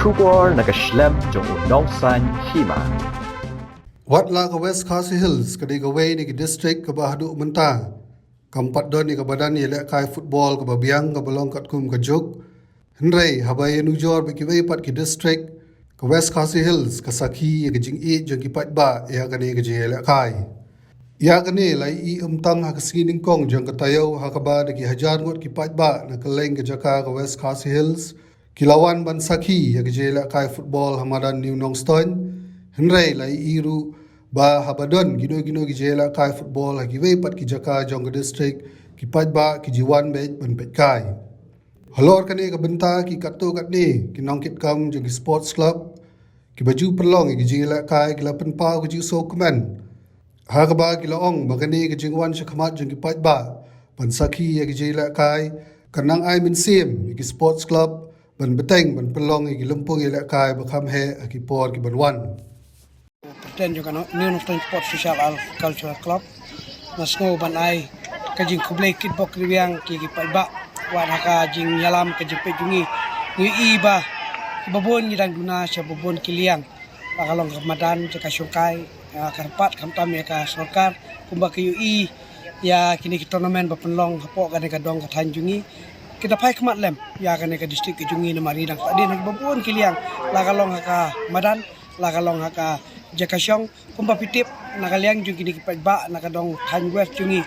Shubor nakaslem jong unongsan hima. Wat la ka West Khasi Hills ka diga way ni ki district ka bahadu menta. Kampat don ni ka badan ni lek kai football ka babiang ka balong kat kum ka juk. Henrei habai nujor be ki way pat ki district ka West Khasi Hills ka sakhi ka jing e jong ki pat ba ya ka ni ka je lek kai. Ya ka ni lai I tang ha ka skining kong jong ka tayo ha ka ba de ki hajar ngot ki pat ba na ka leng ka jaka ka West Khasi Hills. Kilawan ban sakhi ya ka je lek kai football hamadan New Nongstoin. Henrei lai iru ba habadon gino ki jela kai football ha ki way pat ki jaka jong district ki pat ba ki jiwan be ban pet kai halor kane ka benta ki katto kat ni ki nong kit kam jong ki sports club ki baju perlong ki jela kai ki lapen pa ki ju so komen ha ka ba ki laong ba kane ki jingwan shakmat jong ki pat ba ban sakhi ya ki jela kai kanang ai min sim ki sports club ban beteng ban perlong ki lumpung ya kai ba kham he ki por ki ban wan Pretend juga New Nongstoin Sports Social Cultural Club. Nasngo ban ai kajing kublai kit bok riang ki pai ba wan haka jing yalam kajing pe jungi ni iba babon ni dang duna sya babon kiliang pakalong Ramadan jaka syungkai karpat kamtam ya ka sarkar kumba ke UI ya kini ki tournament ba penlong hapo ka ka dong ka tanjungi kita pai kemat lem ya ka ka distrik ke jungi na mari dang tadi nak babon kiliang lakalong haka madan lakalong haka Jakasyong kumpa pitip nakaliang jung kini kipat ba nakadong Tan West jungi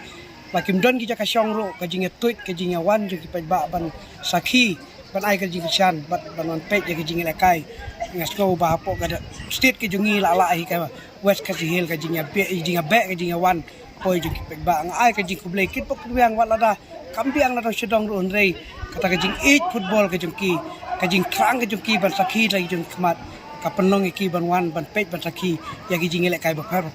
lakim don ki Jakasyong ro kajing tuit kajing wan jung kipat ba ban sakhi ban ai kajing kishan ban ban pet kajing lekai ngasko ba hapo kada state ki jungi la ai ka West Khasi Hill kajing be kajing wan poi jung kipat ba ai kajing kublai kit pok yang walada kambiang la sedong ro rei kata kajing football kajing ki kajing krang kajing ki ban sakhi lagi jung kemat kapenlong iki ban wan ban pet ban sakhi ya ki jing elek kai baper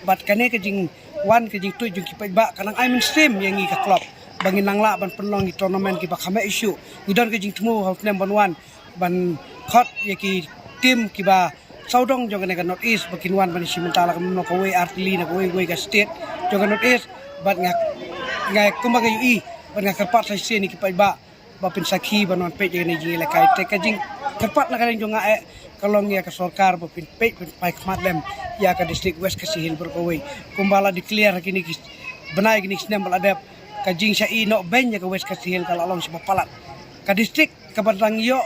bat kane ke jing wan ke jing tu jing ki pet ba kanang I stream yang i ka club bangin nangla ban penlong i tournament ki ba khame issue ni don ke jing tmu hau nem ban wan ban khot ya ki tim ki ba saudong jong ne ka North East bakin wan ban simentala ka no ka way artili na way ka state jong North East bat ngak kumbaga UI ban ngak karpat sa ni ki pet ba pin sakhi ban wan pet ni jing elek kai te ka jing karpat na ka jong kalong ya ke sarkar bopin pek pai khmat lem ya ke distrik West Khasi Hill berkawai kumbala declare kini benai kini snem baladap ka jing syai no ben ya ke West Khasi Hill kalau along sebab palat ka distrik ka bandang yo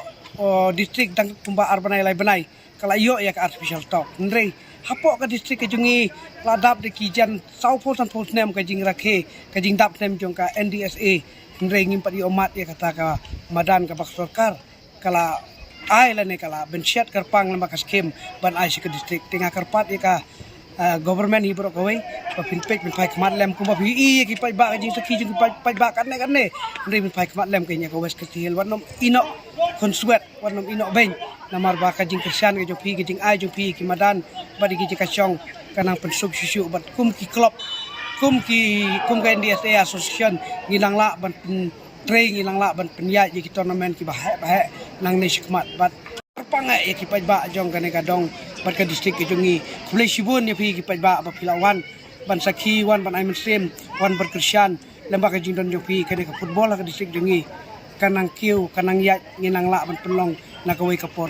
distrik dang kumba arbanai lai benai kala yo ya ke artificial stock ndrei hapo ka distrik ke jungi ladap de kijan saupol san pol snem ka jing rakhe ka jing dap snem jong ka NDSA ndrei ngimpat yo mat ya kata ka madan ka bak sarkar kala ai la ne kala bensiat karpang lamba kaskem ban ai ke distrik tengah karpat ya government hi bro kawai pin pek pin pai khmat lem kumba bi ki pai ba jing sakhi jing pai ba kan ne ndei pin pai khmat lem ke nya ka West Khasi Hill wanom ino konsuet wanom ino ben namar ba ka jing kersian ke jopi ke jing ai jopi ki madan ba di ki kasyong kanang pensub susu bat kum ki club kum ka NDSA association ngilang la ban train ilang la ban penyat je tournament ki bahak nang ni sikmat bat pangai ki pai ba jong kane ka dong bat ka distrik ke jungi kulai sibun ya pi ki pai ba pilawan ban sakhi wan ban ai muslim wan berkristian lembak ka jingdon jopi kane ka football ka distrik jungi kanang kiu kanang yat nginang la ban penlong na kawai ka por